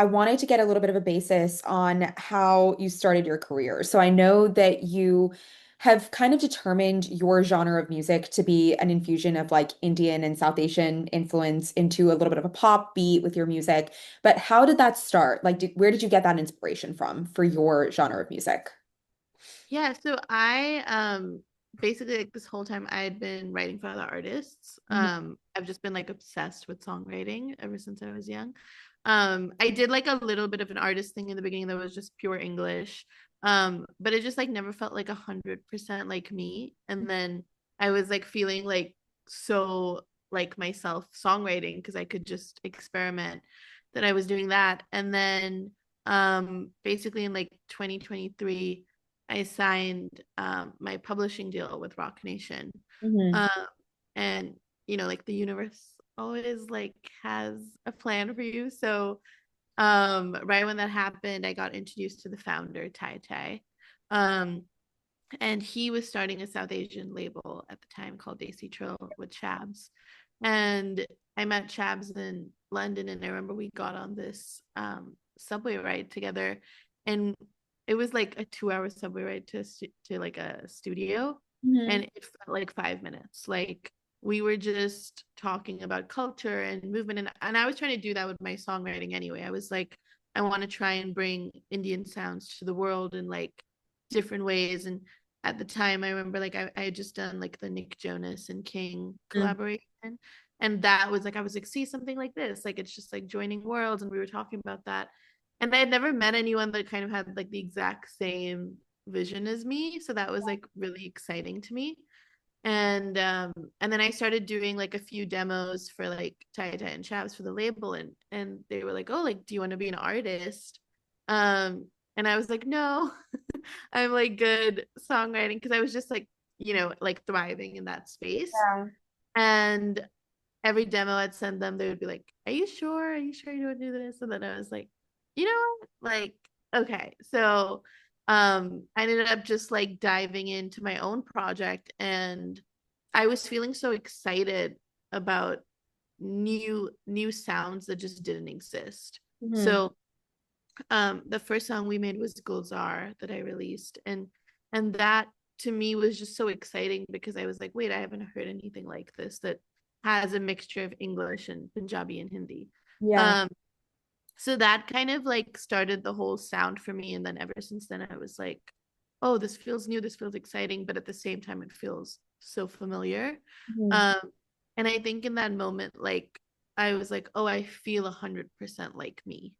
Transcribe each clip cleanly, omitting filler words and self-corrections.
I wanted to get a little bit of a basis on how you started your career. So I know that you have kind of determined your genre of music to be an infusion of like Indian and South Asian influence into a little bit of a pop beat with your music. But how did that start? Like, where did you get that inspiration from for your genre of music? Yeah, so I basically like this whole time I had been writing for other artists. Mhm. I've just been like obsessed with songwriting ever since I was young. I did like a little bit of an artist thing in the beginning that was just pure English. But it just like never felt like 100% like me. And then I was like feeling like so like myself songwriting because I could just experiment that I was doing that. And then basically in like 2023 I signed my publishing deal with Rock Nation. Mhm. Um, and like the universe always like has a plan for you. So right when that happened, I got introduced to the founder, Tai Tai. Um, and he was starting a South Asian label at the time called Desi Trill with Chabs. And I met Chabs in London, and I remember we got on this subway ride together, and it was like a 2 hour subway ride to like a studio, Mhm. and it felt like 5 minutes. Like we were just talking about culture and movement, and I was trying to do that with my songwriting anyway. I was like, I want to try and bring Indian sounds to the world in like different ways, and at the time I remember like I had just done like the Nick Jonas and King Mhm. collaboration, and that was like I was like, see, something like this, like it's just like joining worlds, and we were talking about that, and I had never met anyone that kind of had like the exact same vision as me, so that was like really exciting to me. And then I started doing like a few demos for like Tai Tai and Chavs for the label, and they were like, oh, like, do you want to be an artist? And I was like, no. I'm like good songwriting because I was just like, like thriving in that space. Yeah. And every demo I'd send them, they would be like, are you sure? Are you sure you want to do this? And then I was like, you know what? Like, okay. So I ended up just like diving into my own project, and I was feeling so excited about new sounds that just didn't exist. Mhm. So the first song we made was Gulzar that I released, and that to me was just so exciting because I was like, wait, I haven't heard anything like this that has a mixture of English and Punjabi and Hindi. Yeah. um so that kind of like started the whole sound for me, and then ever since then I was like, oh, this feels new, this feels exciting, but at the same time it feels so familiar. Mhm. um and I think in that moment, like, I was like, oh, I feel 100% like me.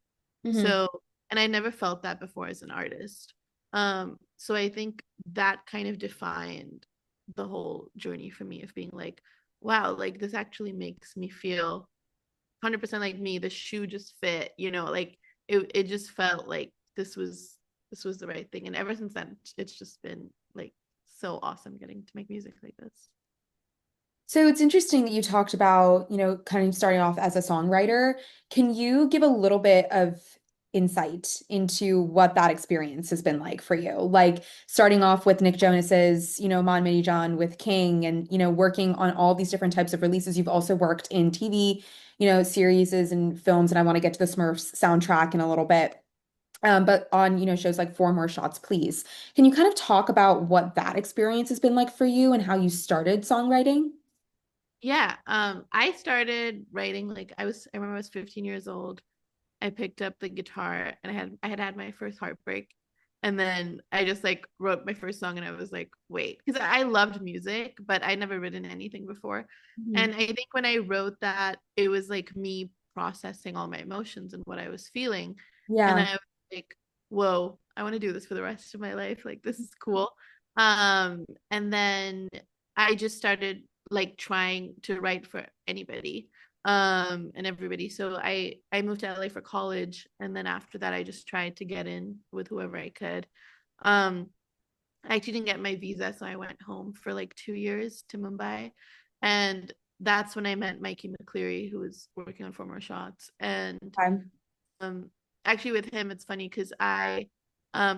Mhm. So, and I never felt that before as an artist. So I think that kind of defined the whole journey for me of being like, wow, like this actually makes me feel 100% like me. The shoe just fit, like it just felt like this was the right thing. And ever since then, it's just been like so awesome getting to make music like this. So it's interesting that you talked about, kind of starting off as a songwriter. Can you give a little bit of insight into what that experience has been like for you? Like starting off with Nick Jonas's, Mon Many John with King and, working on all these different types of releases. You've also worked in TV, series and films, and I want to get to the Smurfs soundtrack in a little bit. But on, shows like Four More Shots, Please. Can you kind of talk about what that experience has been like for you and how you started songwriting? Yeah, I started writing like I remember I was 15 years old. I picked up the guitar, and I had my first heartbreak. And then I just like wrote my first song, and I was like, wait, because I loved music, but I'd never written anything before. Mhm. And I think when I wrote that, it was like me processing all my emotions and what I was feeling. And Yeah. I was like, whoa, I want to do this for the rest of my life. Like, this is cool. And then I just started like trying to write for anybody and everybody. So I moved to LA for college, and then after that I just tried to get in with whoever I could. um I actually didn't get my visa, so I went home for like 2 years to Mumbai, and that's when I met Mikey McCleary, who was working on Four More Shots. And Okay. um actually with him it's funny because I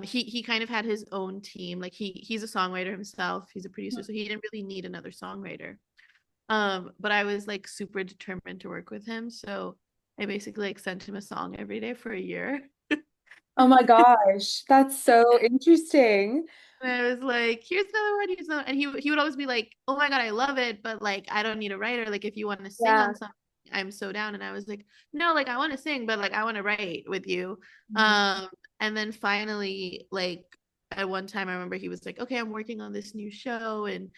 he kind of had his own team. Like he's a songwriter himself, he's a producer, so he didn't really need another songwriter. But I was like super determined to work with him. So I basically like sent him a song every day for a year. Oh my gosh, that's so interesting. And I was like, here's another one, here's another, and he would always be like, oh my God, I love it, but like I don't need a writer. Like if you want to sing Yeah. on something, I'm so down. And I was like, no, like I want to sing, but like I want to write with you. Mhm. Um, and then finally, like at one time I remember he was like, okay, I'm working on this new show and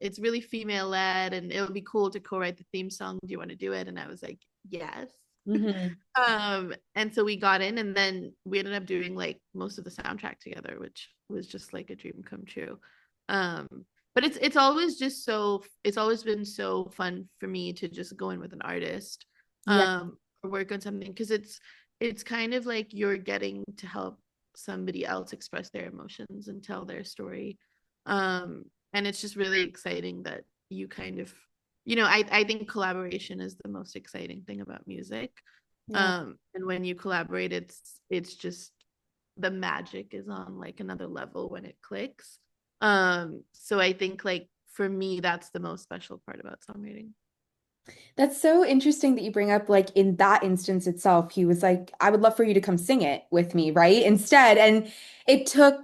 it's really female led and it would be cool to co-write the theme song. Do you want to do it? And I was like, yes. Mhm. And so we got in and then we ended up doing like most of the soundtrack together, which was just like a dream come true. Um, but it's always just so it's always been so fun for me to just go in with an artist, Yeah. or work on something because it's kind of like you're getting to help somebody else express their emotions and tell their story. And it's just really exciting that you kind of I think collaboration is the most exciting thing about music. Yeah. And when you collaborate, it's just the magic is on like another level when it clicks. So I think like for me, that's the most special part about songwriting. That's so interesting that you bring up, like, in that instance itself, he was like, I would love for you to come sing it with me, right? Instead. And it took,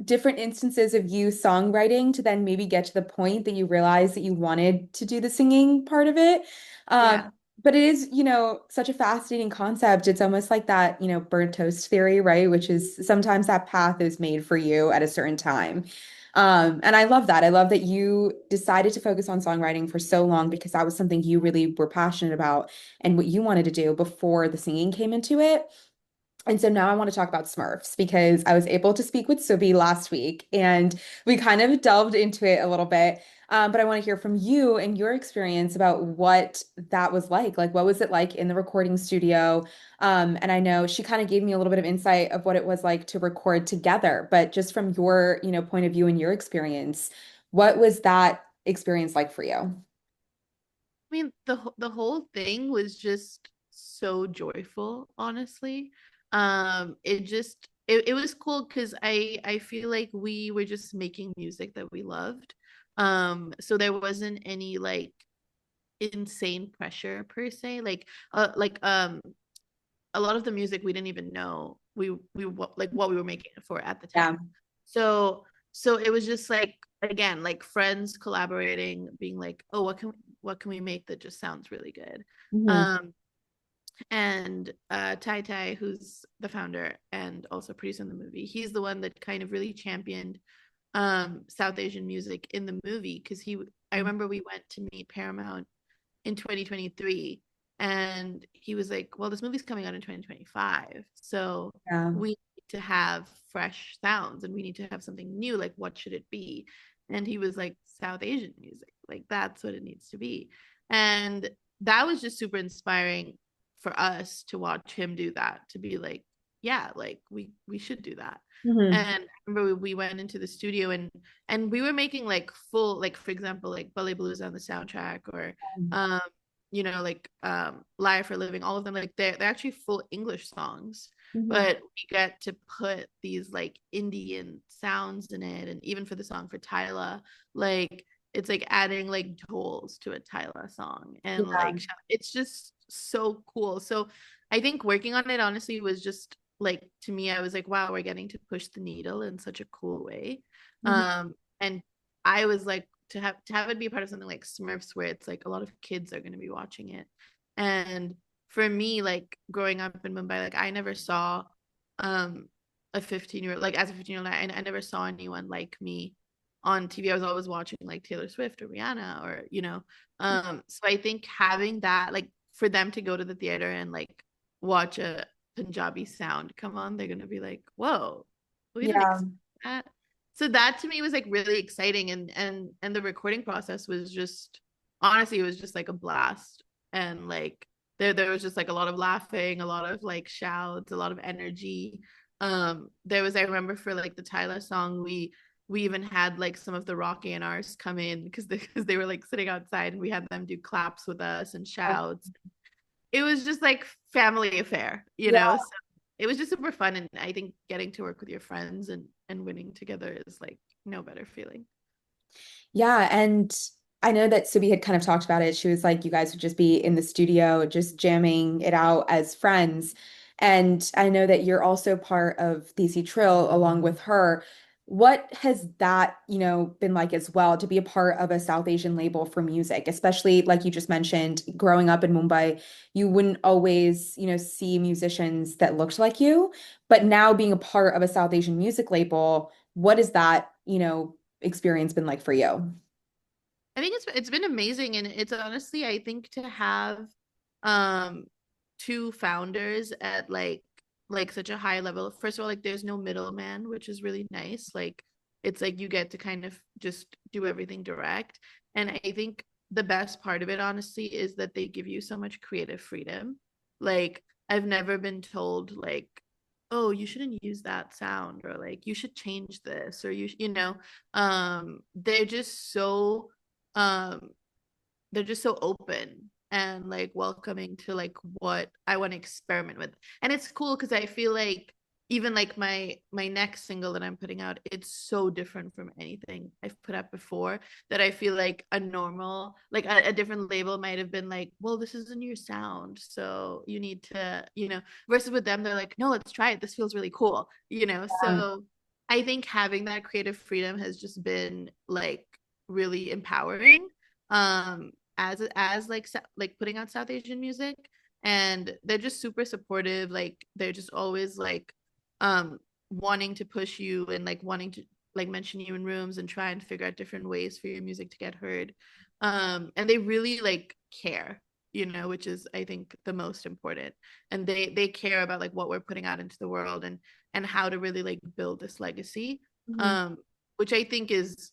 different instances of you songwriting to then maybe get to the point that you realized that you wanted to do the singing part of it. Um, Yeah. but it is, such a fascinating concept. It's almost like that, burnt toast theory, right? Which is sometimes that path is made for you at a certain time. And I love that. I love that you decided to focus on songwriting for so long because that was something you really were passionate about and what you wanted to do before the singing came into it. And so now I want to talk about Smurfs because I was able to speak with Subi last week and we kind of delved into it a little bit. But I want to hear from you and your experience about what that was like. Like, what was it like in the recording studio? And I know she kind of gave me a little bit of insight of what it was like to record together, but just from your, point of view and your experience, what was that experience like for you? I mean, the whole thing was just so joyful, honestly. It was cool because I feel like we were just making music that we loved. So there wasn't any like insane pressure per se. Like a lot of the music we didn't even know like what we were making it for at the Yeah. time. So it was just like again like friends collaborating, being like, oh, what can we make that just sounds really good. Hmm. Um, and Tai Tai, who's the founder and also producing the movie, he's the one that kind of really championed South Asian music in the movie because I remember we went to meet Paramount in 2023 and he was like, well, this movie's coming out in 2025, so Yeah. we need to have fresh sounds and we need to have something new. Like what should it be? And he was like, South Asian music, like that's what it needs to be. And that was just super inspiring for us to watch him do that, to be like, yeah, like we should do that. Hmm. And I remember we went into the studio and we were making like full, like for example like Ballet Blues on the soundtrack, or um like Liar for a Living, all of them, like they're actually full English songs, Hmm. but we get to put these like Indian sounds in it. And even for the song for Tyla, like it's like adding like dhols to a Tyla song, and Yeah. like it's just so cool. So I think working on it honestly was just like, to me, I was like, wow, we're getting to push the needle in such a cool way. Mhm. And I was like, to have it be a part of something like Smurfs, where it's like a lot of kids are going to be watching it. And for me, like growing up in Mumbai, like I never saw um a 15-year-old, like as a 15-year-old, I never saw anyone like me on TV. I was always watching like Taylor Swift or Rihanna, or so I think having that, like for them to go to the theater and like watch a Punjabi sound come on, they're gonna be like, whoa, we didn't Yeah. expect that. So that to me was like really exciting. And the recording process was just, honestly, it was just like a blast. And like there was just like a lot of laughing, a lot of like shouts, a lot of energy. There was, I remember for like the Tyler song, we even had like some of the rock A&Rs come in because they were like sitting outside, and we had them do claps with us and shouts. It was just like family affair. Yeah. So it was just super fun. And I think getting to work with your friends and winning together is like no better feeling. Yeah, and I know that Subi had kind of talked about it. She was like, you guys would just be in the studio, just jamming it out as friends. And I know that you're also part of DC Trill along with her. What has that, been like as well to be a part of a South Asian label for music, especially like you just mentioned, growing up in Mumbai, you wouldn't always, see musicians that looked like you. But now being a part of a South Asian music label, what has that, experience been like for you? I think it's been amazing, and it's honestly, I think, to have um two founders at like such a high level. First of all, like there's no middleman, which is really nice. Like it's like you get to kind of just do everything direct. And I think the best part of it, honestly, is that they give you so much creative freedom. Like I've never been told like, oh, you shouldn't use that sound, or like you should change this, or they're just so um they're just so open and like welcoming to like what I want to experiment with. And it's cool because I feel like even like my next single that I'm putting out, it's so different from anything I've put out before, that I feel like a normal, like a different label might have been like, well, this isn't your sound, so you need to, versus with them, they're like, no, let's try it. This feels really cool, So I think having that creative freedom has just been like really empowering, as like putting out South Asian music. And they're just super supportive. Like they're just always like um wanting to push you and like wanting to like mention you in rooms and try and figure out different ways for your music to get heard. And they really like care, which is I think the most important. And they care about like what we're putting out into the world, and how to really like build this legacy. Mhm. um which I think is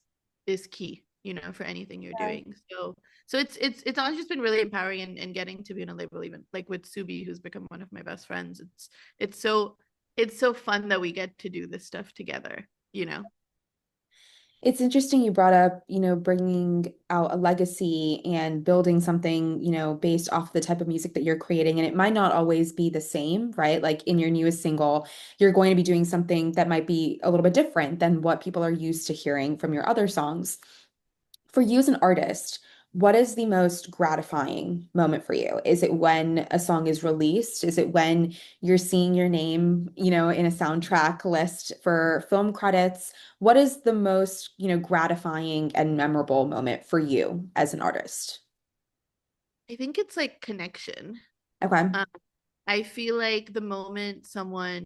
key, for anything you're Yeah. doing. So it's always just been really empowering, and getting to be on a label, even like with Subi, who's become one of my best friends. It's so it's so fun that we get to do this stuff together. It's interesting you brought up, bringing out a legacy and building something, based off the type of music that you're creating. And it might not always be the same, right? Like in your newest single, you're going to be doing something that might be a little bit different than what people are used to hearing from your other songs. For you as an artist, what is the most gratifying moment for you? Is it when a song is released? Is it when you're seeing your name, in a soundtrack list for film credits? What is the most, gratifying and memorable moment for you as an artist? I think it's like connection. Okay. um, I feel like the moment someone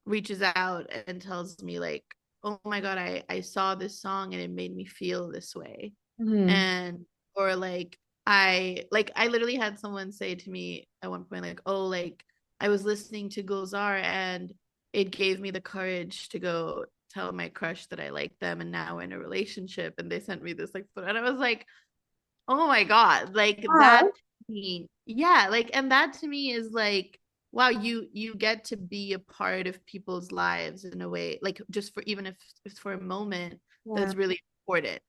reaches out and tells me like, oh my god, I saw this song and it made me feel this way. Hmm. And or like I literally had someone say to me at one point like, oh, like I was listening to Gulzar and it gave me the courage to go tell my crush that I like them, and now we're in a relationship, and they sent me this like photo, and I was like, oh my god, like that Wow. to me, yeah, like, and that to me is like, wow, you get to be a part of people's lives in a way, like just for, even if it's for a moment, Yeah. that's really important.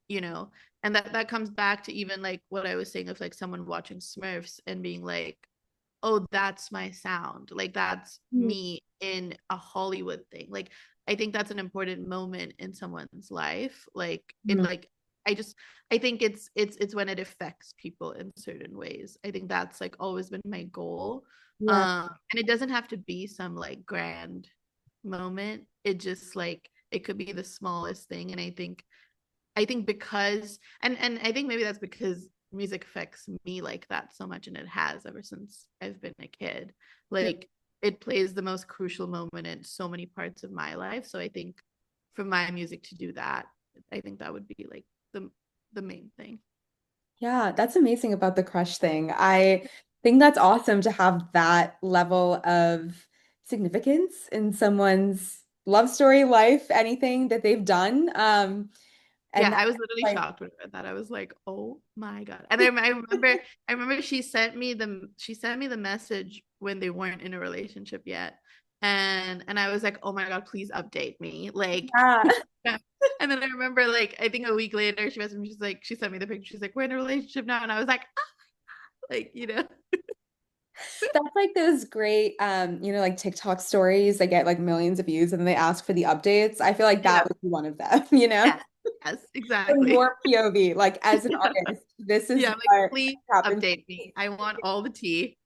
And that comes back to even like what I was saying of like someone watching Smurfs and being like, oh, that's my sound, like that's Mhm. me in a Hollywood thing. Like I think that's an important moment in someone's life, like in like, I think it's when it affects people in certain ways. I think that's like always been my goal. Yeah. And it doesn't have to be some like grand moment. It just like it could be the smallest thing. And I think because, and I think maybe that's because music affects me like that so much, and it has ever since I've been a kid. Yeah. Like it plays the most crucial moment in so many parts of my life. So I think for my music to do that, I think that would be like the main thing. Yeah, that's amazing about the crush thing. I think that's awesome to have that level of significance in someone's love story, life, anything that they've done. And Yeah, that's I was literally like, shocked when I read that. I was like, "Oh my god!" And I remember she sent me the message when they weren't in a relationship yet, and I was like, "Oh my god, please update me!" Like, yeah. and then I remember like I think a week later she messaged me. She's like, she sent me the picture. She's like, "We're in a relationship now," and I was like, ah, like. That's like those great like TikTok stories that get like millions of views and they ask for the updates. I feel like Yeah, that would be one of them, you know? yeah. Yes, From exactly. your POV, like as an Yeah. artist, this is Yeah, like what please happened. update me. I want all the tea.